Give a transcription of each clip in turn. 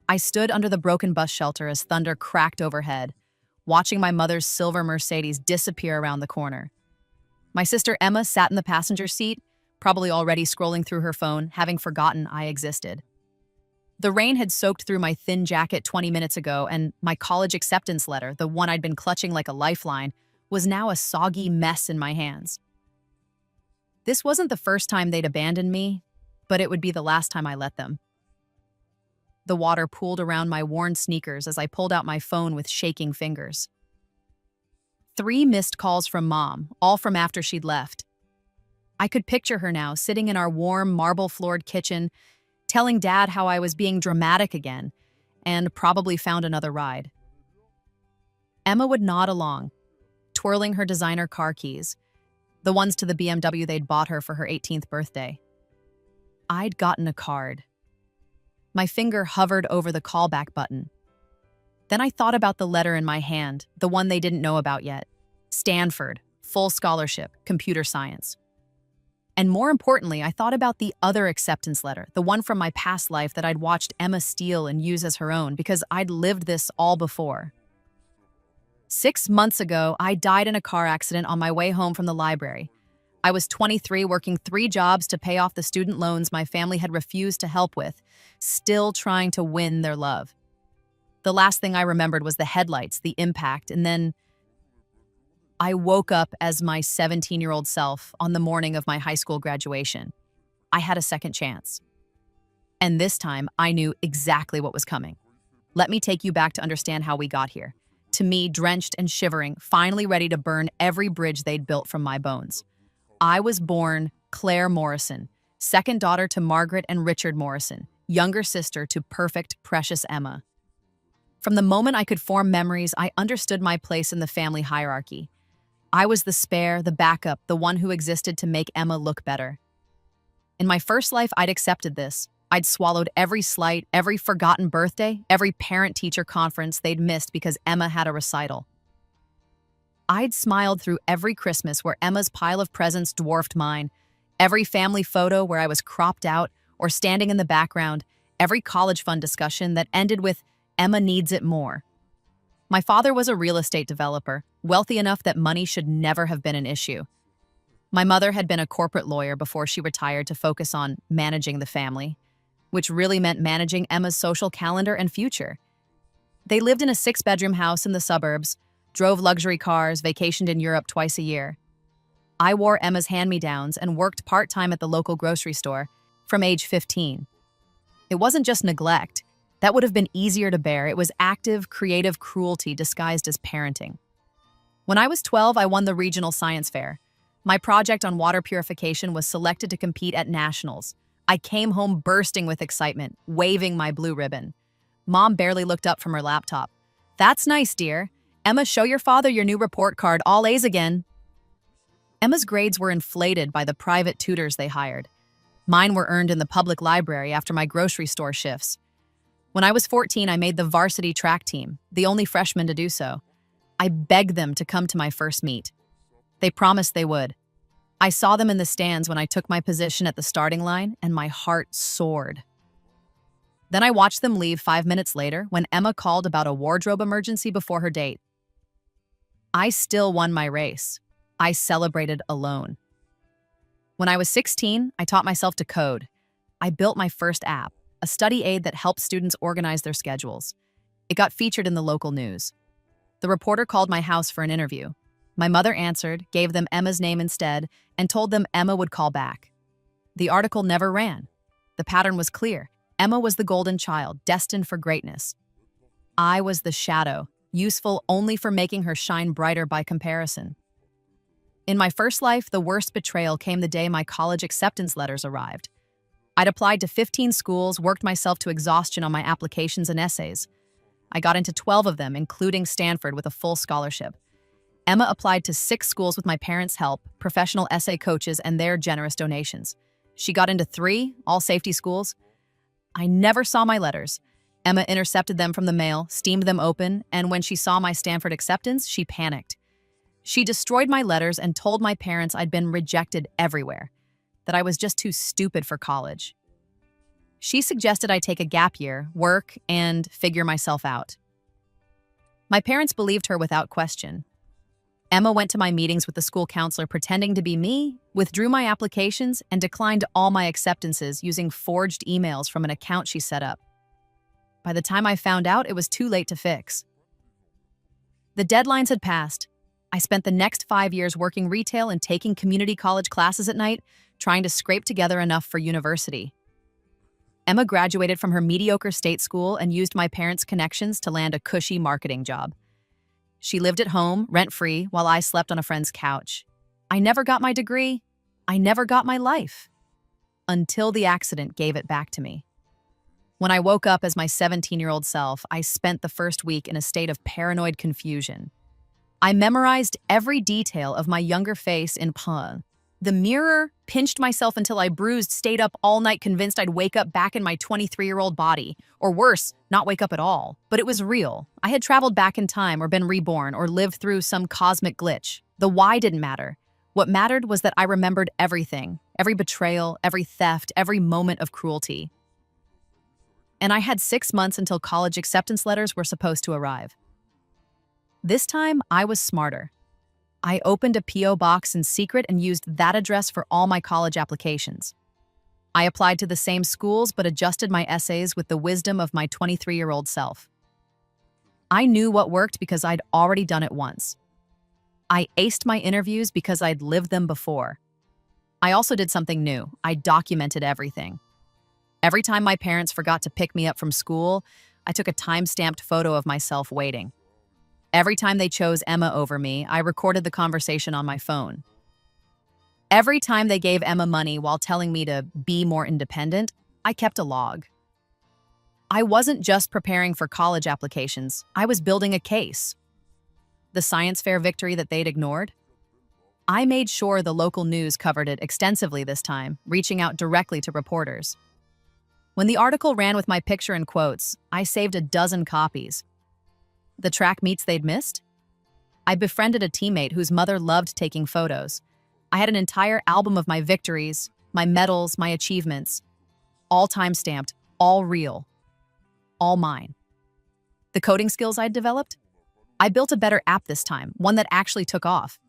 I stood under the broken bus shelter as thunder cracked overhead, watching my mother's silver Mercedes disappear around the corner. My sister Emma sat in the passenger seat, probably already scrolling through her phone, having forgotten I existed. The rain had soaked through my thin jacket 20 minutes ago, and my college acceptance letter, the one I'd been clutching like a lifeline, was now a soggy mess in my hands. This wasn't the first time they'd abandoned me, but it would be the last time I let them. The water pooled around my worn sneakers as I pulled out my phone with shaking fingers. 3 missed calls from Mom, all from after she'd left. I could picture her now, sitting in our warm, marble-floored kitchen, telling Dad how I was being dramatic again, and probably found another ride. Emma would nod along, twirling her designer car keys, the ones to the BMW they'd bought her for her 18th birthday. I'd gotten a card. My finger hovered over the callback button. Then I thought about the letter in my hand, the one they didn't know about yet. Stanford, full scholarship, computer science. And more importantly, I thought about the other acceptance letter, the one from my past life that I'd watched Emma steal and use as her own because I'd lived this all before. 6 months ago, I died in a car accident on my way home from the library. I was 23, working 3 jobs to pay off the student loans my family had refused to help with, still trying to win their love. The last thing I remembered was the headlights, the impact, and then I woke up as my 17-year-old self on the morning of my high school graduation. I had a second chance. And this time, I knew exactly what was coming. Let me take you back to understand how we got here. To me, drenched and shivering, finally ready to burn every bridge they'd built from my bones. I was born Claire Morrison, second daughter to Margaret and Richard Morrison, younger sister to perfect, precious Emma. From the moment I could form memories, I understood my place in the family hierarchy. I was the spare, the backup, the one who existed to make Emma look better. In my first life, I'd accepted this. I'd swallowed every slight, every forgotten birthday, every parent-teacher conference they'd missed because Emma had a recital. I'd smiled through every Christmas where Emma's pile of presents dwarfed mine, every family photo where I was cropped out or standing in the background, every college fund discussion that ended with, "Emma needs it more." My father was a real estate developer, wealthy enough that money should never have been an issue. My mother had been a corporate lawyer before she retired to focus on managing the family, which really meant managing Emma's social calendar and future. They lived in a 6-bedroom house in the suburbs, drove luxury cars, vacationed in Europe twice a year. I wore Emma's hand-me-downs and worked part-time at the local grocery store from age 15. It wasn't just neglect. That would have been easier to bear. It was active, creative cruelty disguised as parenting. When I was 12, I won the regional science fair. My project on water purification was selected to compete at nationals. I came home bursting with excitement, waving my blue ribbon. Mom barely looked up from her laptop. "That's nice, dear. Emma, show your father your new report card, all A's again." Emma's grades were inflated by the private tutors they hired. Mine were earned in the public library after my grocery store shifts. When I was 14, I made the varsity track team, the only freshman to do so. I begged them to come to my first meet. They promised they would. I saw them in the stands when I took my position at the starting line, and my heart soared. Then I watched them leave 5 minutes later when Emma called about a wardrobe emergency before her date. I still won my race. I celebrated alone. When I was 16, I taught myself to code. I built my first app, a study aid that helped students organize their schedules. It got featured in the local news. The reporter called my house for an interview. My mother answered, gave them Emma's name instead, and told them Emma would call back. The article never ran. The pattern was clear. Emma was the golden child, destined for greatness. I was the shadow, useful only for making her shine brighter by comparison. In my first life, the worst betrayal came the day my college acceptance letters arrived. I'd applied to 15 schools, worked myself to exhaustion on my applications and essays. I got into 12 of them, including Stanford, with a full scholarship. Emma applied to 6 schools with my parents' help, professional essay coaches, and their generous donations. She got into 3, all safety schools. I never saw my letters. Emma intercepted them from the mail, steamed them open, and when she saw my Stanford acceptance, she panicked. She destroyed my letters and told my parents I'd been rejected everywhere, that I was just too stupid for college. She suggested I take a gap year, work, and figure myself out. My parents believed her without question. Emma went to my meetings with the school counselor pretending to be me, withdrew my applications, and declined all my acceptances using forged emails from an account she set up. By the time I found out, it was too late to fix. The deadlines had passed. I spent the next 5 years working retail and taking community college classes at night, trying to scrape together enough for university. Emma graduated from her mediocre state school and used my parents' connections to land a cushy marketing job. She lived at home, rent-free, while I slept on a friend's couch. I never got my degree. I never got my life. Until the accident gave it back to me. When I woke up as my 17-year-old self, I spent the first week in a state of paranoid confusion. I memorized every detail of my younger face in pawn. The mirror, pinched myself until I bruised, stayed up all night convinced I'd wake up back in my 23-year-old body. Or worse, not wake up at all. But it was real. I had traveled back in time or been reborn or lived through some cosmic glitch. The why didn't matter. What mattered was that I remembered everything. Every betrayal, every theft, every moment of cruelty. And I had 6 months until college acceptance letters were supposed to arrive. This time, I was smarter. I opened a P.O. box in secret and used that address for all my college applications. I applied to the same schools but adjusted my essays with the wisdom of my 23-year-old self. I knew what worked because I'd already done it once. I aced my interviews because I'd lived them before. I also did something new. I documented everything. Every time my parents forgot to pick me up from school, I took a time-stamped photo of myself waiting. Every time they chose Emma over me, I recorded the conversation on my phone. Every time they gave Emma money while telling me to be more independent, I kept a log. I wasn't just preparing for college applications, I was building a case. The science fair victory that they'd ignored? I made sure the local news covered it extensively this time, reaching out directly to reporters. When the article ran with my picture and quotes, I saved a dozen copies. The track meets they'd missed? I befriended a teammate whose mother loved taking photos. I had an entire album of my victories, my medals, my achievements. All time-stamped, all real, all mine. The coding skills I'd developed? I built a better app this time, one that actually took off.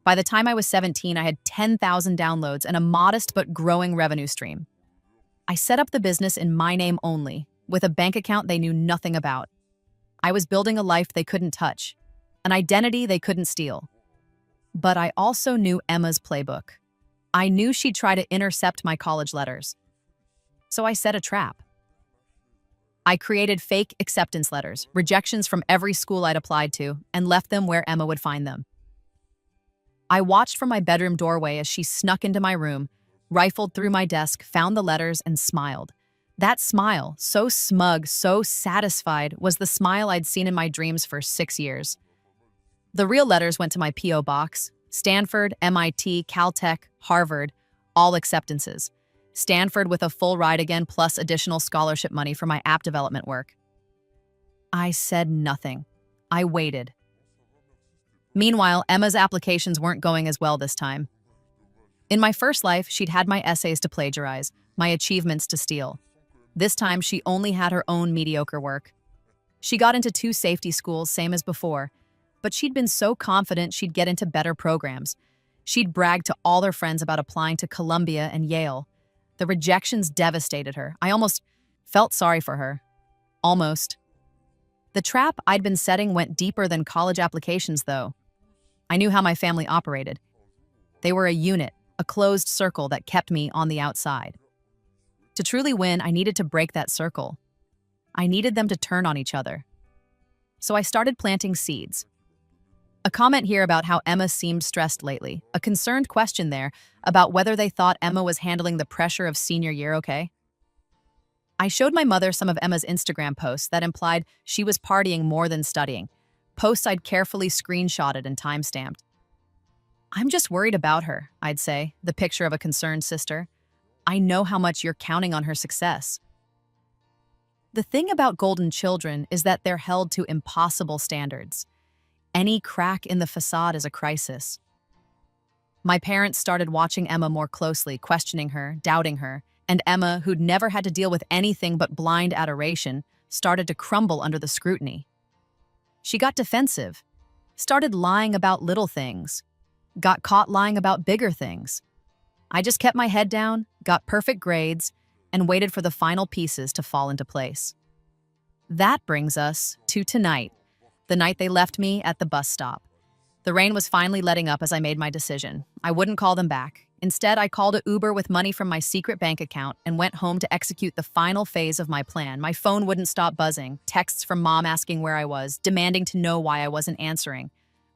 By the time I was 17, I had 10,000 downloads and a modest but growing revenue stream. I set up the business in my name only, with a bank account they knew nothing about. I was building a life they couldn't touch, an identity they couldn't steal. But I also knew Emma's playbook. I knew she'd try to intercept my college letters. So I set a trap. I created fake acceptance letters, rejections from every school I'd applied to, and left them where Emma would find them. I watched from my bedroom doorway as she snuck into my room, rifled through my desk, found the letters, and smiled. That smile, so smug, so satisfied, was the smile I'd seen in my dreams for 6 years. The real letters went to my P.O. box: Stanford, MIT, Caltech, Harvard, all acceptances. Stanford with a full ride again plus additional scholarship money for my app development work. I said nothing. I waited. Meanwhile, Emma's applications weren't going as well this time. In my first life, she'd had my essays to plagiarize, my achievements to steal. This time, she only had her own mediocre work. She got into 2 safety schools, same as before, but she'd been so confident she'd get into better programs. She'd bragged to all her friends about applying to Columbia and Yale. The rejections devastated her. I almost felt sorry for her. Almost. The trap I'd been setting went deeper than college applications, though. I knew how my family operated. They were a unit, a closed circle that kept me on the outside. To truly win, I needed to break that circle. I needed them to turn on each other. So I started planting seeds. A comment here about how Emma seemed stressed lately. A concerned question there about whether they thought Emma was handling the pressure of senior year okay. I showed my mother some of Emma's Instagram posts that implied she was partying more than studying. Posts I'd carefully screenshotted and time-stamped. I'm just worried about her, I'd say, the picture of a concerned sister. I know how much you're counting on her success. The thing about golden children is that they're held to impossible standards. Any crack in the facade is a crisis. My parents started watching Emma more closely, questioning her, doubting her, And Emma, who'd never had to deal with anything but blind adoration, started to crumble under the scrutiny. She got defensive, started lying about little things, got caught lying about bigger things. I just kept my head down, got perfect grades, and waited for the final pieces to fall into place. That brings us to tonight, the night they left me at the bus stop. The rain was finally letting up as I made my decision. I wouldn't call them back. Instead, I called an Uber with money from my secret bank account and went home to execute the final phase of my plan. My phone wouldn't stop buzzing, texts from Mom asking where I was, demanding to know why I wasn't answering.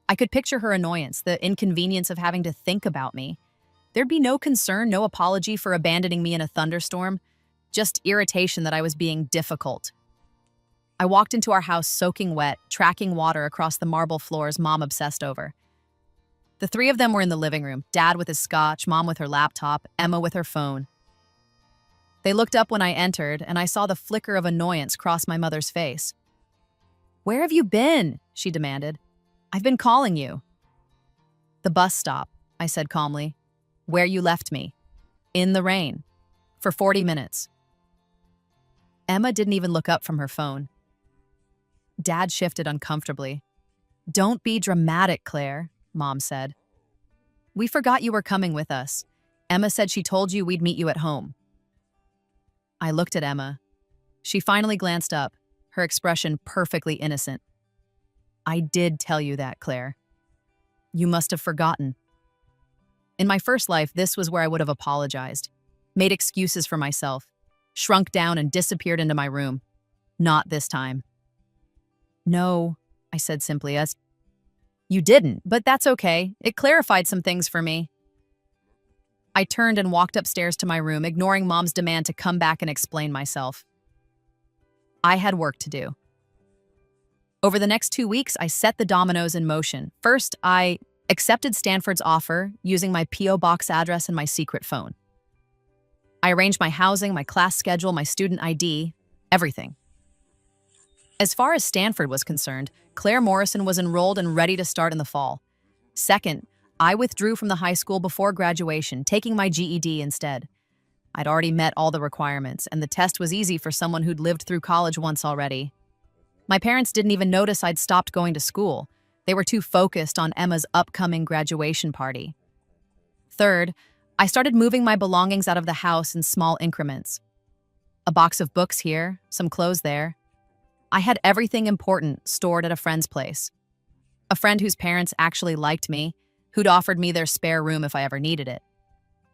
I could picture her annoyance, the inconvenience of having to think about me. There'd be no concern, no apology for abandoning me in a thunderstorm, just irritation that I was being difficult. I walked into our house soaking wet, tracking water across the marble floors Mom obsessed over. The three of them were in the living room, Dad with his scotch, Mom with her laptop, Emma with her phone. They looked up when I entered, and I saw the flicker of annoyance cross my mother's face. "Where have you been?" she demanded. "I've been calling you." "The bus stop," I said calmly. "Where you left me. In the rain. For 40 minutes. Emma didn't even look up from her phone. Dad shifted uncomfortably. "Don't be dramatic, Claire," Mom said. "We forgot you were coming with us. Emma said she told you we'd meet you at home." I looked at Emma. She finally glanced up, her expression perfectly innocent. "I did tell you that, Claire. You must have forgotten." In my first life, this was where I would have apologized, made excuses for myself, shrunk down and disappeared into my room. Not this time. "No," I said simply, as "You didn't, but that's okay. It clarified some things for me." I turned and walked upstairs to my room, ignoring Mom's demand to come back and explain myself. I had work to do. Over the next 2 weeks, I set the dominoes in motion. First, I accepted Stanford's offer using my P.O. box address and my secret phone. I arranged my housing, my class schedule, my student ID, everything. As far as Stanford was concerned, Claire Morrison was enrolled and ready to start in the fall. Second, I withdrew from the high school before graduation, taking my GED instead. I'd already met all the requirements, and the test was easy for someone who'd lived through college once already. My parents didn't even notice I'd stopped going to school. They were too focused on Emma's upcoming graduation party. Third, I started moving my belongings out of the house in small increments. A box of books here, some clothes there. I had everything important stored at a friend's place. A friend whose parents actually liked me, who'd offered me their spare room if I ever needed it.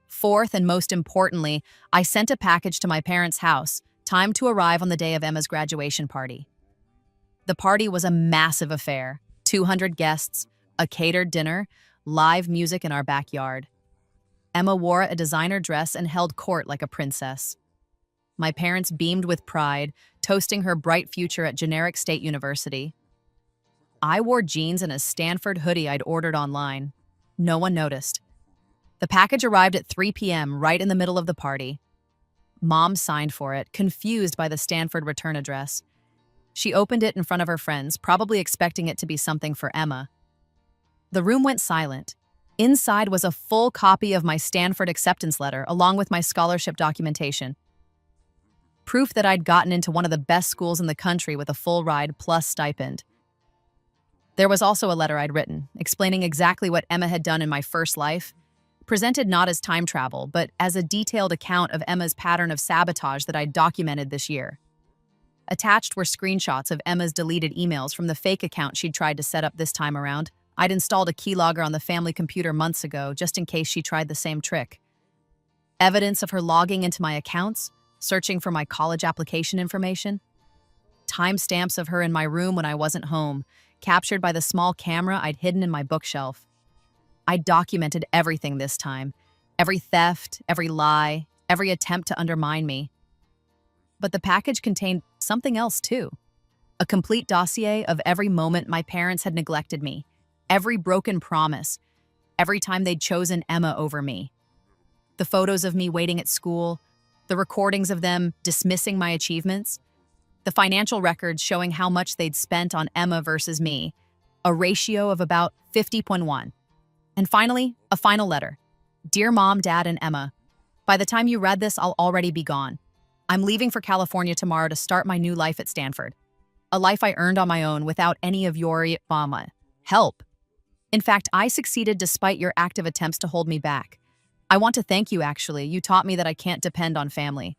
Fourth, and most importantly, I sent a package to my parents' house, timed to arrive on the day of Emma's graduation party. The party was a massive affair. 200 guests, a catered dinner, live music in our backyard. Emma wore a designer dress and held court like a princess. My parents beamed with pride, toasting her bright future at Generic State University. I wore jeans and a Stanford hoodie I'd ordered online. No one noticed. The package arrived at 3 p.m., right in the middle of the party. Mom signed for it, confused by the Stanford return address. She opened it in front of her friends, probably expecting it to be something for Emma. The room went silent. Inside was a full copy of my Stanford acceptance letter, along with my scholarship documentation. Proof that I'd gotten into one of the best schools in the country with a full ride plus stipend. There was also a letter I'd written, explaining exactly what Emma had done in my first life, presented not as time travel, but as a detailed account of Emma's pattern of sabotage that I'd documented this year. Attached were screenshots of Emma's deleted emails from the fake account she'd tried to set up this time around. I'd installed a keylogger on the family computer months ago, just in case she tried the same trick. Evidence of her logging into my accounts, searching for my college application information. Timestamps of her in my room when I wasn't home, captured by the small camera I'd hidden in my bookshelf. I documented everything this time. Every theft, every lie, every attempt to undermine me. But the package contained something else too. A complete dossier of every moment my parents had neglected me, every broken promise, every time they'd chosen Emma over me. The photos of me waiting at school, the recordings of them dismissing my achievements, the financial records showing how much they'd spent on Emma versus me, a ratio of about 50:1. And finally, a final letter. Dear Mom, Dad, and Emma, By the time you read this, I'll already be gone. I'm leaving for California tomorrow to start my new life at Stanford. A life I earned on my own without any of your mama help. In fact, I succeeded despite your active attempts to hold me back. I want to thank you, actually. You taught me that I can't depend on family.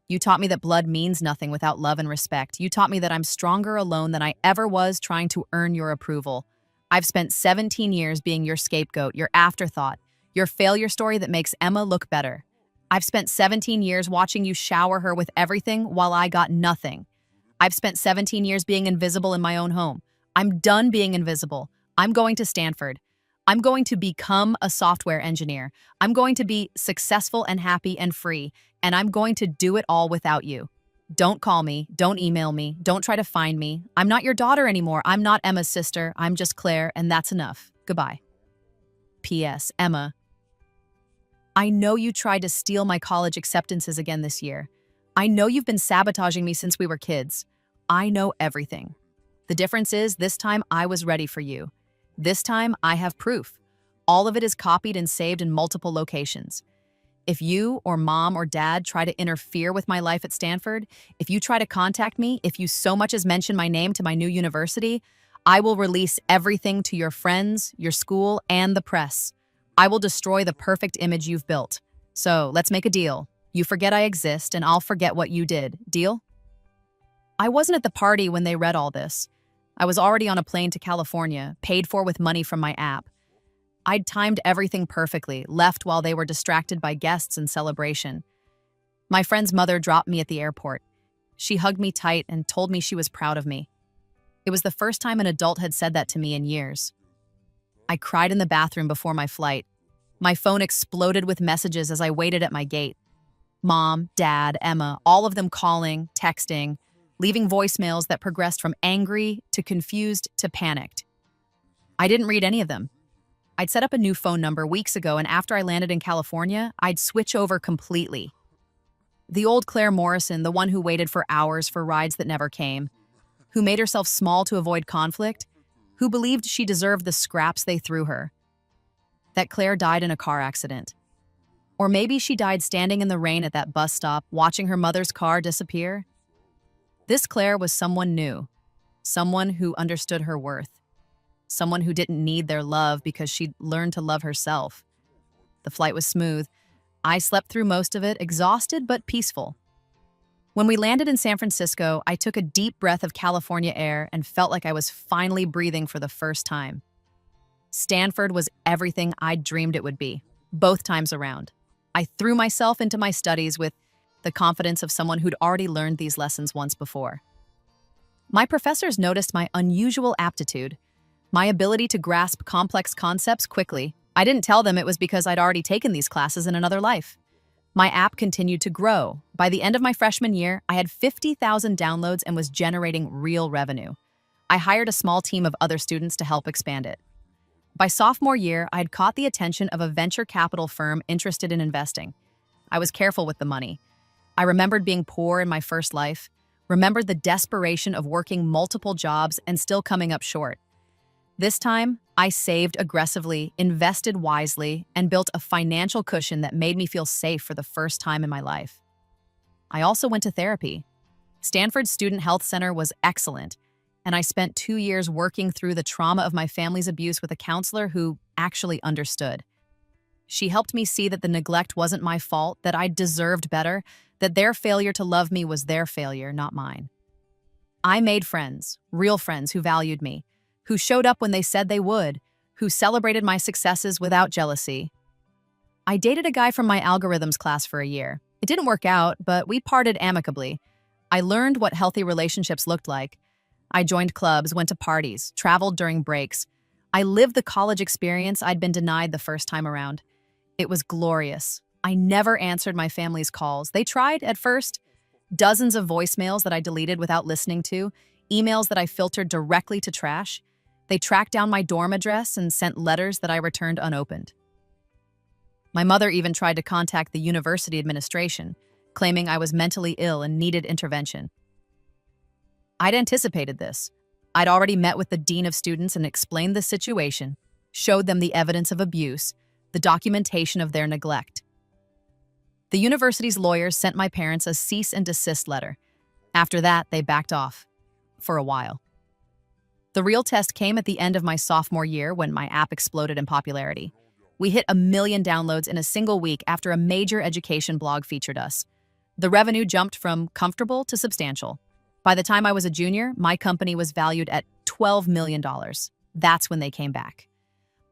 You taught me that blood means nothing without love and respect. You taught me that I'm stronger alone than I ever was trying to earn your approval. I've spent 17 years being your scapegoat, your afterthought, your failure story that makes Emma look better. I've spent 17 years watching you shower her with everything while I got nothing. I've spent 17 years being invisible in my own home. I'm done being invisible. I'm going to Stanford. I'm going to become a software engineer. I'm going to be successful and happy and free, and I'm going to do it all without you. Don't call me. Don't email me. Don't try to find me. I'm not your daughter anymore. I'm not Emma's sister. I'm just Claire, and that's enough. Goodbye. P.S. Emma, I know you tried to steal my college acceptances again this year. I know you've been sabotaging me since we were kids. I know everything. The difference is, this time I was ready for you. This time I have proof. All of it is copied and saved in multiple locations. If you or mom or dad try to interfere with my life at Stanford, if you try to contact me, if you so much as mention my name to my new university, I will release everything to your friends, your school, and the press. I will destroy the perfect image you've built. So let's make a deal. You forget I exist, and I'll forget what you did. Deal? I wasn't at the party when they read all this. I was already on a plane to California, paid for with money from my app. I'd timed everything perfectly, left while they were distracted by guests and celebration. My friend's mother dropped me at the airport. She hugged me tight and told me she was proud of me. It was the first time an adult had said that to me in years. I cried in the bathroom before my flight. My phone exploded with messages as I waited at my gate. Mom, Dad, Emma, all of them calling, texting, leaving voicemails that progressed from angry to confused to panicked. I didn't read any of them. I'd set up a new phone number weeks ago, and after I landed in California, I'd switch over completely. The old Claire Morrison, the one who waited for hours for rides that never came, who made herself small to avoid conflict, who believed she deserved the scraps they threw her. That Claire died in a car accident. Or maybe she died standing in the rain at that bus stop, watching her mother's car disappear. This Claire was someone new, someone who understood her worth, someone who didn't need their love because she'd learned to love herself. The flight was smooth. I slept through most of it, exhausted but peaceful. When we landed in San Francisco, I took a deep breath of California air and felt like I was finally breathing for the first time. Stanford was everything I'd dreamed it would be, both times around. I threw myself into my studies with the confidence of someone who'd already learned these lessons once before. My professors noticed my unusual aptitude, my ability to grasp complex concepts quickly. I didn't tell them it was because I'd already taken these classes in another life. My app continued to grow. By the end of my freshman year, I had 50,000 downloads and was generating real revenue. I hired a small team of other students to help expand it. By sophomore year, I had caught the attention of a venture capital firm interested in investing. I was careful with the money. I remembered being poor in my first life, remembered the desperation of working multiple jobs and still coming up short. This time, I saved aggressively, invested wisely, and built a financial cushion that made me feel safe for the first time in my life. I also went to therapy. Stanford's Student Health Center was excellent, and I spent 2 years working through the trauma of my family's abuse with a counselor who actually understood. She helped me see that the neglect wasn't my fault, that I deserved better, that their failure to love me was their failure, not mine. I made friends, real friends who valued me, who showed up when they said they would, who celebrated my successes without jealousy. I dated a guy from my algorithms class for a year. It didn't work out, but we parted amicably. I learned what healthy relationships looked like. I joined clubs, went to parties, traveled during breaks. I lived the college experience I'd been denied the first time around. It was glorious. I never answered my family's calls. They tried at first. Dozens of voicemails that I deleted without listening to, emails that I filtered directly to trash. They tracked down my dorm address and sent letters that I returned unopened. My mother even tried to contact the university administration, claiming I was mentally ill and needed intervention. I'd anticipated this. I'd already met with the dean of students and explained the situation, showed them the evidence of abuse, the documentation of their neglect. The university's lawyers sent my parents a cease and desist letter. After that, they backed off. For a while. The real test came at the end of my sophomore year when my app exploded in popularity. We hit 1 million downloads in a single week after a major education blog featured us. The revenue jumped from comfortable to substantial. By the time I was a junior, my company was valued at $12 million. That's when they came back.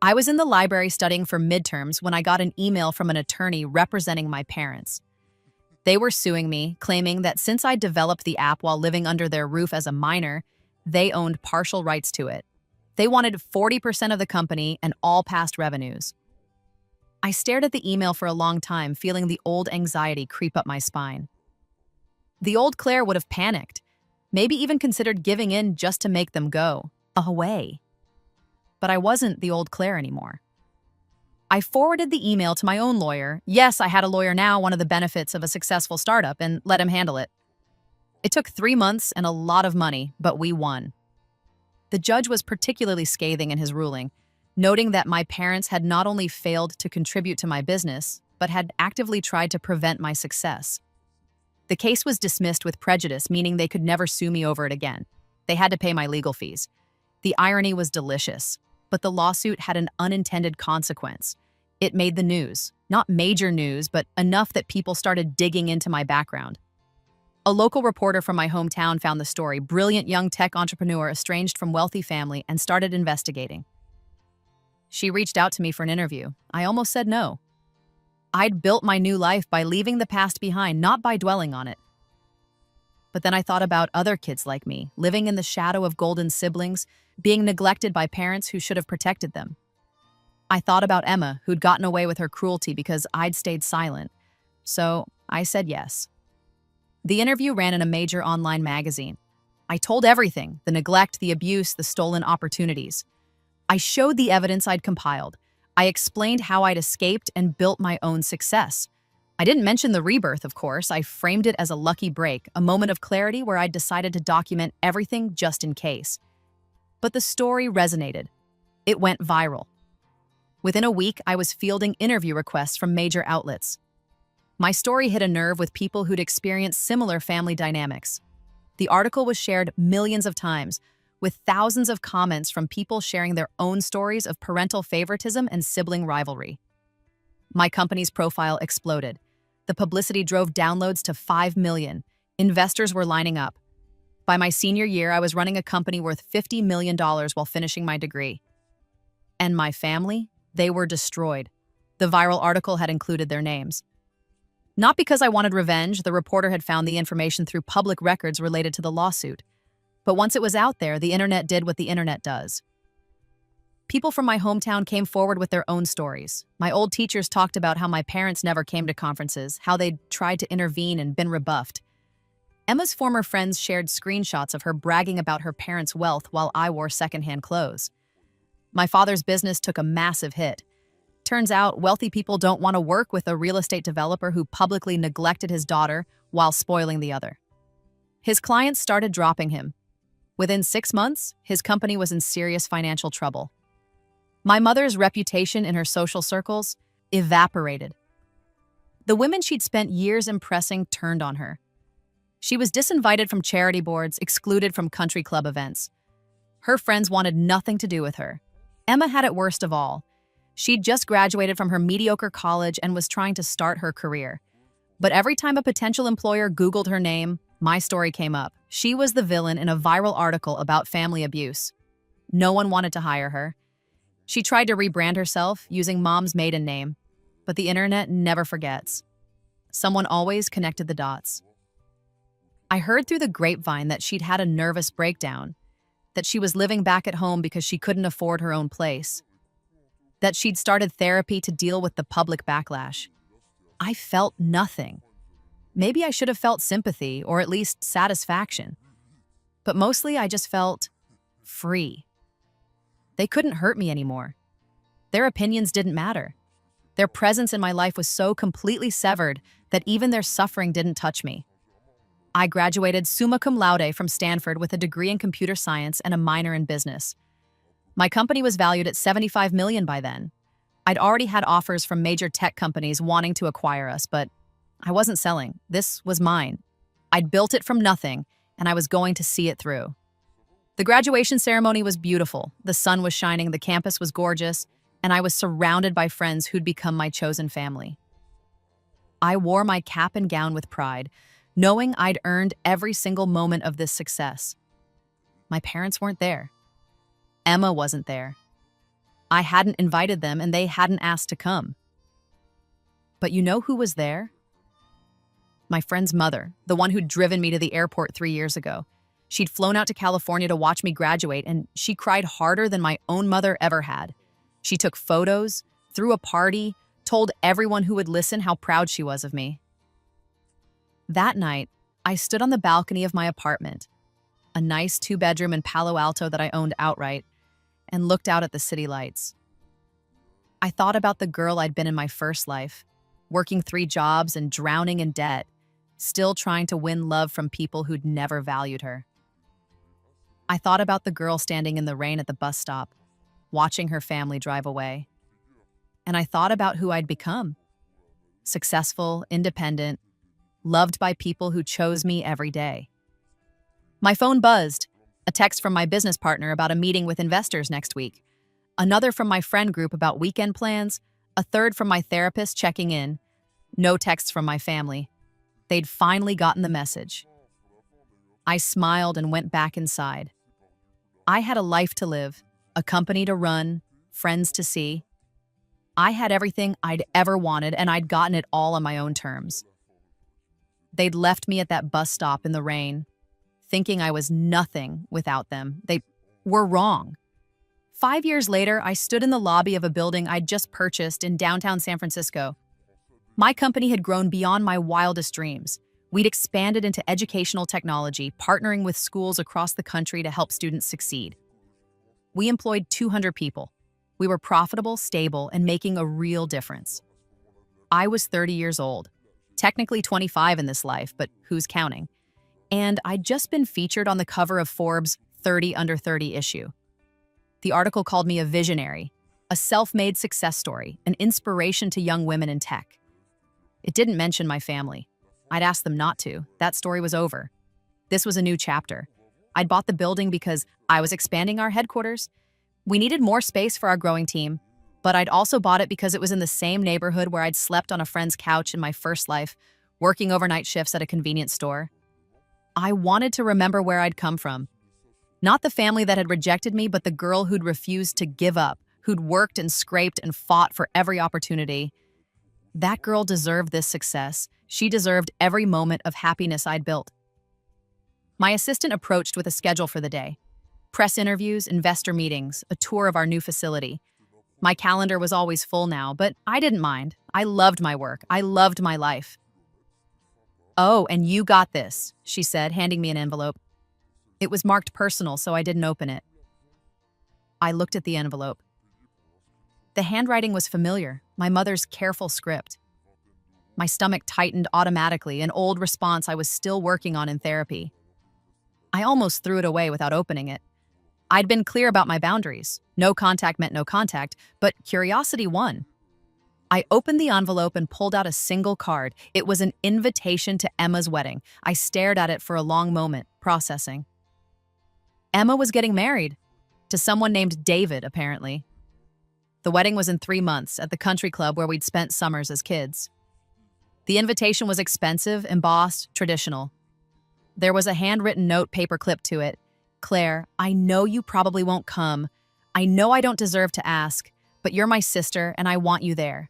I was in the library studying for midterms when I got an email from an attorney representing my parents. They were suing me, claiming that since I developed the app while living under their roof as a minor, they owned partial rights to it. They wanted 40% of the company and all past revenues. I stared at the email for a long time, feeling the old anxiety creep up my spine. The old Claire would have panicked, maybe even considered giving in just to make them go away. But I wasn't the old Claire anymore. I forwarded the email to my own lawyer. Yes, I had a lawyer now, one of the benefits of a successful startup, and let him handle it. It took 3 months and a lot of money, but we won. The judge was particularly scathing in his ruling, noting that my parents had not only failed to contribute to my business, but had actively tried to prevent my success. The case was dismissed with prejudice, meaning they could never sue me over it again. They had to pay my legal fees. The irony was delicious, but the lawsuit had an unintended consequence. It made the news. Not major news, but enough that people started digging into my background. A local reporter from my hometown found the story, brilliant young tech entrepreneur estranged from wealthy family, and started investigating. She reached out to me for an interview. I almost said no. I'd built my new life by leaving the past behind, not by dwelling on it. But then I thought about other kids like me, living in the shadow of golden siblings, being neglected by parents who should have protected them. I thought about Emma, who'd gotten away with her cruelty because I'd stayed silent. So I said yes. The interview ran in a major online magazine. I told everything, the neglect, the abuse, the stolen opportunities. I showed the evidence I'd compiled. I explained how I'd escaped and built my own success. I didn't mention the rebirth, of course. I framed it as a lucky break, a moment of clarity where I'd decided to document everything just in case. But the story resonated. It went viral. Within a week, I was fielding interview requests from major outlets. My story hit a nerve with people who'd experienced similar family dynamics. The article was shared millions of times, with thousands of comments from people sharing their own stories of parental favoritism and sibling rivalry. My company's profile exploded. The publicity drove downloads to 5 million. Investors were lining up. By my senior year, I was running a company worth $50 million while finishing my degree. And my family? They were destroyed. The viral article had included their names. Not because I wanted revenge, the reporter had found the information through public records related to the lawsuit. But once it was out there, the internet did what the internet does. People from my hometown came forward with their own stories. My old teachers talked about how my parents never came to conferences, how they'd tried to intervene and been rebuffed. Emma's former friends shared screenshots of her bragging about her parents' wealth while I wore secondhand clothes. My father's business took a massive hit. Turns out, wealthy people don't want to work with a real estate developer who publicly neglected his daughter while spoiling the other. His clients started dropping him. Within 6 months, his company was in serious financial trouble. My mother's reputation in her social circles evaporated. The women she'd spent years impressing turned on her. She was disinvited from charity boards, excluded from country club events. Her friends wanted nothing to do with her. Emma had it worst of all. She'd just graduated from her mediocre college and was trying to start her career. But every time a potential employer Googled her name, my story came up. She was the villain in a viral article about family abuse. No one wanted to hire her. She tried to rebrand herself using mom's maiden name, but the internet never forgets. Someone always connected the dots. I heard through the grapevine that she'd had a nervous breakdown, that she was living back at home because she couldn't afford her own place, that she'd started therapy to deal with the public backlash. I felt nothing. Maybe I should have felt sympathy or at least satisfaction. But mostly I just felt free. They couldn't hurt me anymore. Their opinions didn't matter. Their presence in my life was so completely severed that even their suffering didn't touch me. I graduated summa cum laude from Stanford with a degree in computer science and a minor in business. My company was valued at $75 million by then. I'd already had offers from major tech companies wanting to acquire us, but I wasn't selling. This was mine. I'd built it from nothing, and I was going to see it through. The graduation ceremony was beautiful. The sun was shining, the campus was gorgeous, and I was surrounded by friends who'd become my chosen family. I wore my cap and gown with pride, knowing I'd earned every single moment of this success. My parents weren't there. Emma wasn't there. I hadn't invited them, and they hadn't asked to come. But you know who was there? My friend's mother, the one who'd driven me to the airport 3 years ago. She'd flown out to California to watch me graduate, and she cried harder than my own mother ever had. She took photos, threw a party, told everyone who would listen how proud she was of me. That night, I stood on the balcony of my apartment, a nice 2-bedroom in Palo Alto that I owned outright, and looked out at the city lights. I thought about the girl I'd been in my first life, working 3 jobs and drowning in debt, still trying to win love from people who'd never valued her. I thought about the girl standing in the rain at the bus stop, watching her family drive away. And I thought about who I'd become. Successful, independent, loved by people who chose me every day. My phone buzzed, a text from my business partner about a meeting with investors next week, another from my friend group about weekend plans, a third from my therapist checking in, no texts from my family. They'd finally gotten the message. I smiled and went back inside. I had a life to live, a company to run, friends to see. I had everything I'd ever wanted, and I'd gotten it all on my own terms. They'd left me at that bus stop in the rain, thinking I was nothing without them. They were wrong. 5 years later, I stood in the lobby of a building I'd just purchased in downtown San Francisco. My company had grown beyond my wildest dreams. We'd expanded into educational technology, partnering with schools across the country to help students succeed. We employed 200 people. We were profitable, stable, and making a real difference. I was 30 years old, technically 25 in this life, but who's counting? And I'd just been featured on the cover of Forbes' 30 Under 30 issue. The article called me a visionary, a self-made success story, an inspiration to young women in tech. It didn't mention my family. I'd asked them not to. That story was over. This was a new chapter. I'd bought the building because I was expanding our headquarters. We needed more space for our growing team, but I'd also bought it because it was in the same neighborhood where I'd slept on a friend's couch in my first life, working overnight shifts at a convenience store. I wanted to remember where I'd come from. Not the family that had rejected me, but the girl who'd refused to give up, who'd worked and scraped and fought for every opportunity. That girl deserved this success. She deserved every moment of happiness I'd built. My assistant approached with a schedule for the day. Press interviews, investor meetings, a tour of our new facility. My calendar was always full now, but I didn't mind. I loved my work. I loved my life. "Oh, and you got this," she said, handing me an envelope. It was marked personal, so I didn't open it. I looked at the envelope. The handwriting was familiar, my mother's careful script. My stomach tightened automatically, an old response I was still working on in therapy. I almost threw it away without opening it. I'd been clear about my boundaries. No contact meant no contact, but curiosity won. I opened the envelope and pulled out a single card. It was an invitation to Emma's wedding. I stared at it for a long moment, processing. Emma was getting married. To someone named David, apparently. The wedding was in 3 months at the country club where we'd spent summers as kids. The invitation was expensive, embossed, traditional. There was a handwritten note paperclipped to it. "Claire, I know you probably won't come. I know I don't deserve to ask, but you're my sister and I want you there.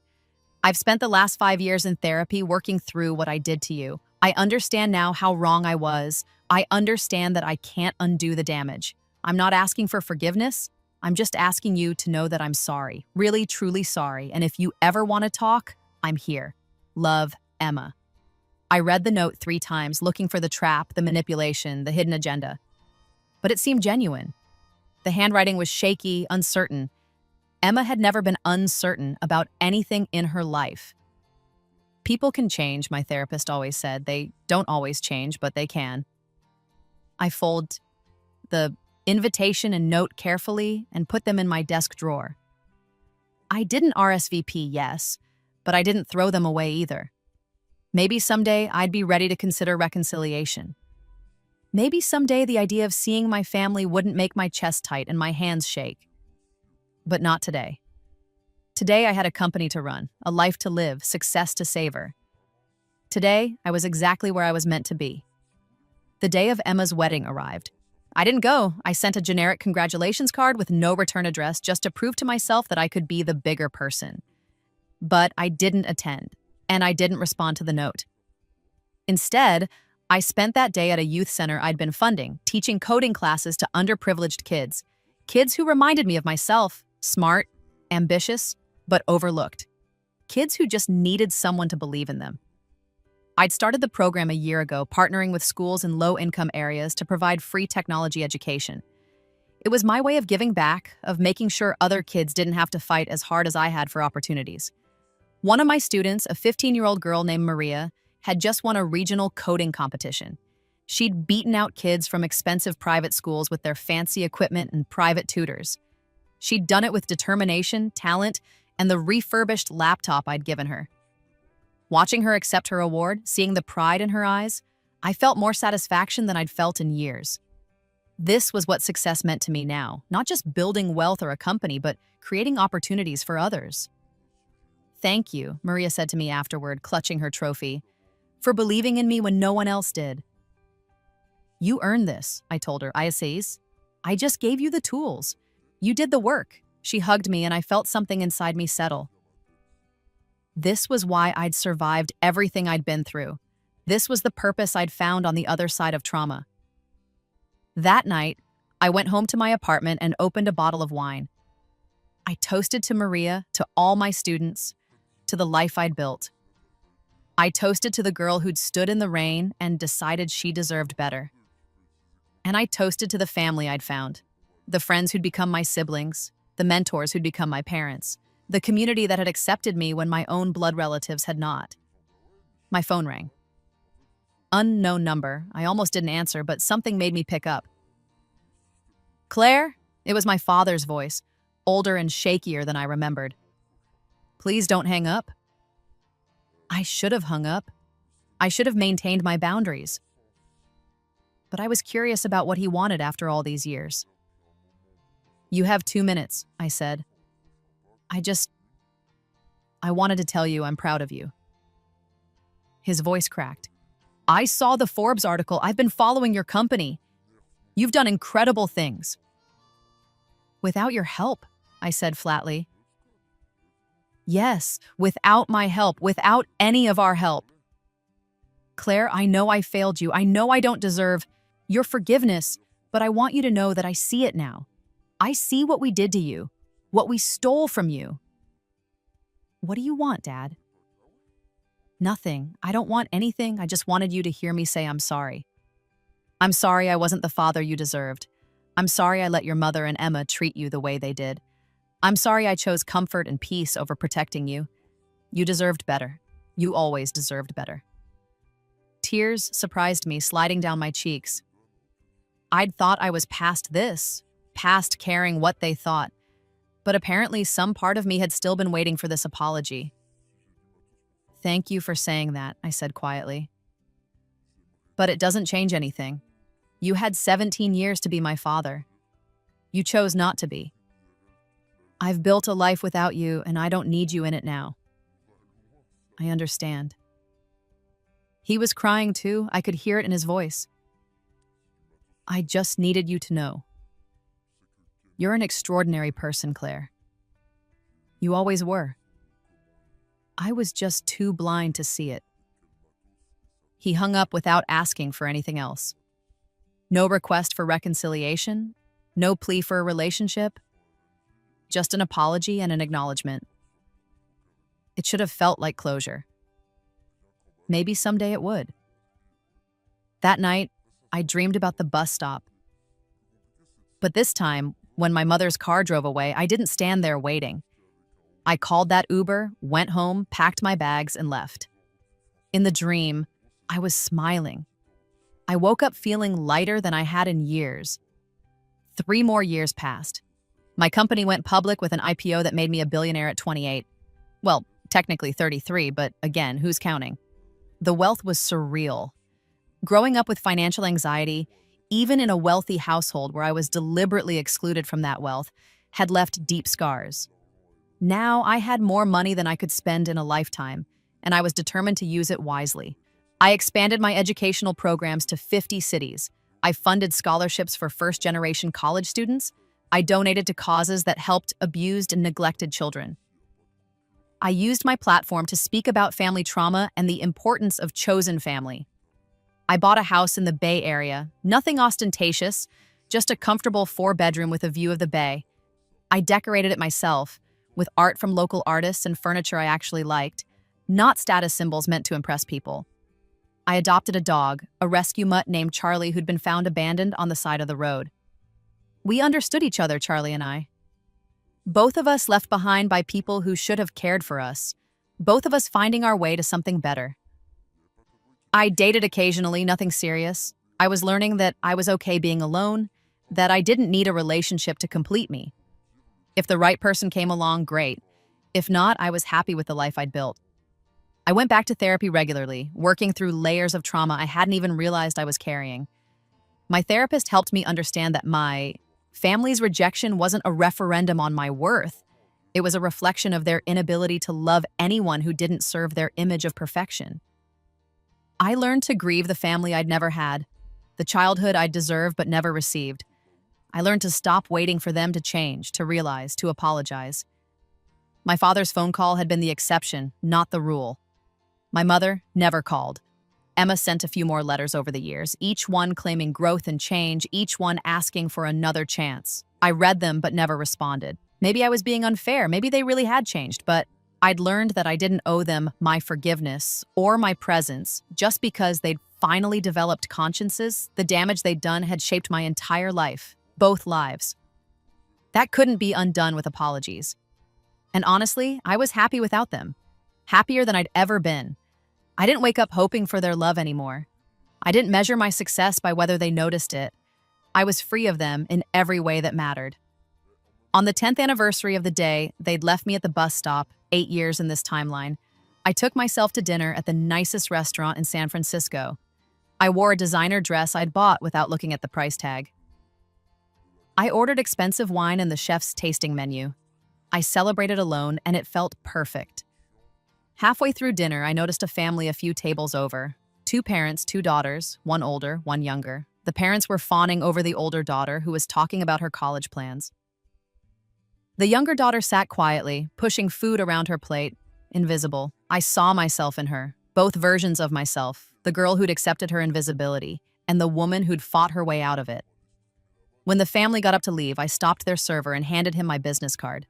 I've spent the last 5 years in therapy working through what I did to you. I understand now how wrong I was. I understand that I can't undo the damage. I'm not asking for forgiveness. I'm just asking you to know that I'm sorry, really, truly sorry. And if you ever want to talk, I'm here. Love, Emma." I read the note 3 times, looking for the trap, the manipulation, the hidden agenda. But it seemed genuine. The handwriting was shaky, uncertain. Emma had never been uncertain about anything in her life. People can change, my therapist always said. They don't always change, but they can. I fold the invitation and note carefully and put them in my desk drawer. I didn't RSVP, yes, but I didn't throw them away either. Maybe someday I'd be ready to consider reconciliation. Maybe someday the idea of seeing my family wouldn't make my chest tight and my hands shake. But not today. Today I had a company to run, a life to live, success to savor. Today, I was exactly where I was meant to be. The day of Emma's wedding arrived. I didn't go. I sent a generic congratulations card with no return address just to prove to myself that I could be the bigger person. But I didn't attend, and I didn't respond to the note. Instead, I spent that day at a youth center I'd been funding, teaching coding classes to underprivileged kids. Kids who reminded me of myself, smart, ambitious, but overlooked. Kids who just needed someone to believe in them. I'd started the program a year ago, partnering with schools in low-income areas to provide free technology education. It was my way of giving back, of making sure other kids didn't have to fight as hard as I had for opportunities. One of my students, a 15-year-old girl named Maria, had just won a regional coding competition. She'd beaten out kids from expensive private schools with their fancy equipment and private tutors. She'd done it with determination, talent, and the refurbished laptop I'd given her. Watching her accept her award, seeing the pride in her eyes, I felt more satisfaction than I'd felt in years. This was what success meant to me now, not just building wealth or a company, but creating opportunities for others. "Thank you," Maria said to me afterward, clutching her trophy, "for believing in me when no one else did." "You earned this," I told her. "I just gave you the tools. You did the work." She hugged me and I felt something inside me settle. This was why I'd survived everything I'd been through. This was the purpose I'd found on the other side of trauma. That night, I went home to my apartment and opened a bottle of wine. I toasted to Maria, to all my students, to the life I'd built. I toasted to the girl who'd stood in the rain and decided she deserved better. And I toasted to the family I'd found, the friends who'd become my siblings, the mentors who'd become my parents, the community that had accepted me when my own blood relatives had not. My phone rang. Unknown number. I almost didn't answer, but something made me pick up. "Claire?" It was my father's voice, older and shakier than I remembered. "Please don't hang up." I should have hung up. I should have maintained my boundaries. But I was curious about what he wanted after all these years. "You have 2 minutes," I said. I wanted to tell you I'm proud of you." His voice cracked. "I saw the Forbes article. I've been following your company. You've done incredible things." "Without your help," I said flatly. "Yes, without my help, without any of our help." "Claire, I know I failed you. I know I don't deserve your forgiveness, but I want you to know that I see it now. I see what we did to you, what we stole from you." "What do you want, Dad?" "Nothing. I don't want anything. I just wanted you to hear me say I'm sorry. I'm sorry I wasn't the father you deserved. I'm sorry I let your mother and Emma treat you the way they did. I'm sorry I chose comfort and peace over protecting you. You deserved better. You always deserved better." Tears surprised me, sliding down my cheeks. I'd thought I was past this, past caring what they thought. But apparently some part of me had still been waiting for this apology. "Thank you for saying that," I said quietly. "But it doesn't change anything. You had 17 years to be my father. You chose not to be. I've built a life without you, and I don't need you in it now." "I understand." He was crying too. I could hear it in his voice. "I just needed you to know. You're an extraordinary person, Claire. You always were. I was just too blind to see it." He hung up without asking for anything else. No request for reconciliation, no plea for a relationship, just an apology and an acknowledgement. It should have felt like closure. Maybe someday it would. That night, I dreamed about the bus stop. But this time, when my mother's car drove away, I didn't stand there waiting. I called that Uber, went home, packed my bags, and left. In the dream, I was smiling. I woke up feeling lighter than I had in years. 3 more years passed. My company went public with an IPO that made me a billionaire at 28. Well, technically 33, but again, who's counting? The wealth was surreal. Growing up with financial anxiety, even in a wealthy household where I was deliberately excluded from that wealth, had left deep scars. Now I had more money than I could spend in a lifetime, and I was determined to use it wisely. I expanded my educational programs to 50 cities. I funded scholarships for first-generation college students. I donated to causes that helped abused and neglected children. I used my platform to speak about family trauma and the importance of chosen family. I bought a house in the Bay Area, nothing ostentatious, just a comfortable 4-bedroom with a view of the bay. I decorated it myself, with art from local artists and furniture I actually liked, not status symbols meant to impress people. I adopted a dog, a rescue mutt named Charlie who'd been found abandoned on the side of the road. We understood each other, Charlie and I. Both of us left behind by people who should have cared for us, both of us finding our way to something better. I dated occasionally, nothing serious. I was learning that I was okay being alone, that I didn't need a relationship to complete me. If the right person came along, great. If not, I was happy with the life I'd built. I went back to therapy regularly, working through layers of trauma I hadn't even realized I was carrying. My therapist helped me understand that my family's rejection wasn't a referendum on my worth. It was a reflection of their inability to love anyone who didn't serve their image of perfection. I learned to grieve the family I'd never had, the childhood I'd deserved but never received. I learned to stop waiting for them to change, to realize, to apologize. My father's phone call had been the exception, not the rule. My mother never called. Emma sent a few more letters over the years, each one claiming growth and change, each one asking for another chance. I read them but never responded. Maybe I was being unfair, maybe they really had changed, but I'd learned that I didn't owe them my forgiveness or my presence just because they'd finally developed consciences. The damage they'd done had shaped my entire life, both lives. That couldn't be undone with apologies. And honestly, I was happy without them, happier than I'd ever been. I didn't wake up hoping for their love anymore. I didn't measure my success by whether they noticed it. I was free of them in every way that mattered. On the 10th anniversary of the day they'd left me at the bus stop, 8 years in this timeline, I took myself to dinner at the nicest restaurant in San Francisco. I wore a designer dress I'd bought without looking at the price tag. I ordered expensive wine and the chef's tasting menu. I celebrated alone, and it felt perfect. Halfway through dinner, I noticed a family a few tables over. 2 parents, 2 daughters, one older, one younger. The parents were fawning over the older daughter, who was talking about her college plans. The younger daughter sat quietly, pushing food around her plate, invisible. I saw myself in her, both versions of myself, the girl who'd accepted her invisibility, and the woman who'd fought her way out of it. When the family got up to leave, I stopped their server and handed him my business card.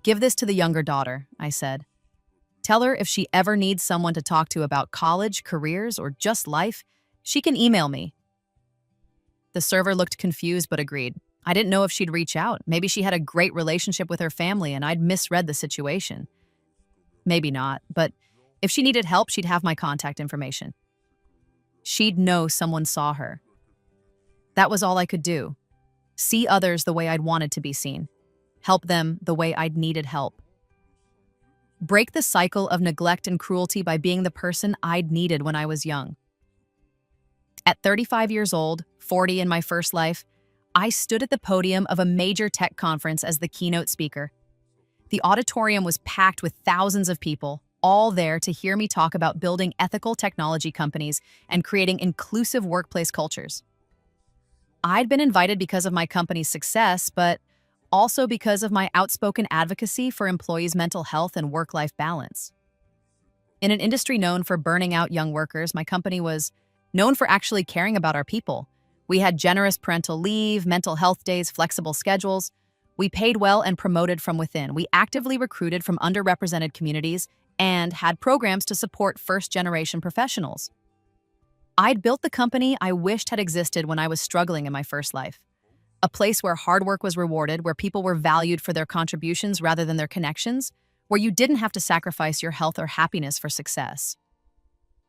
"Give this to the younger daughter," I said. "Tell her if she ever needs someone to talk to about college, careers, or just life, she can email me." The server looked confused but agreed. I didn't know if she'd reach out. Maybe she had a great relationship with her family and I'd misread the situation. Maybe not, but if she needed help, she'd have my contact information. She'd know someone saw her. That was all I could do. See others the way I'd wanted to be seen. Help them the way I'd needed help. Break the cycle of neglect and cruelty by being the person I'd needed when I was young. At 35 years old, 40 in my first life, I stood at the podium of a major tech conference as the keynote speaker. The auditorium was packed with thousands of people, all there to hear me talk about building ethical technology companies and creating inclusive workplace cultures. I'd been invited because of my company's success, but also because of my outspoken advocacy for employees' mental health and work-life balance. In an industry known for burning out young workers, my company was known for actually caring about our people. We had generous parental leave, mental health days, flexible schedules. We paid well and promoted from within. We actively recruited from underrepresented communities and had programs to support first-generation professionals. I'd built the company I wished had existed when I was struggling in my first life. A place where hard work was rewarded, where people were valued for their contributions rather than their connections, where you didn't have to sacrifice your health or happiness for success.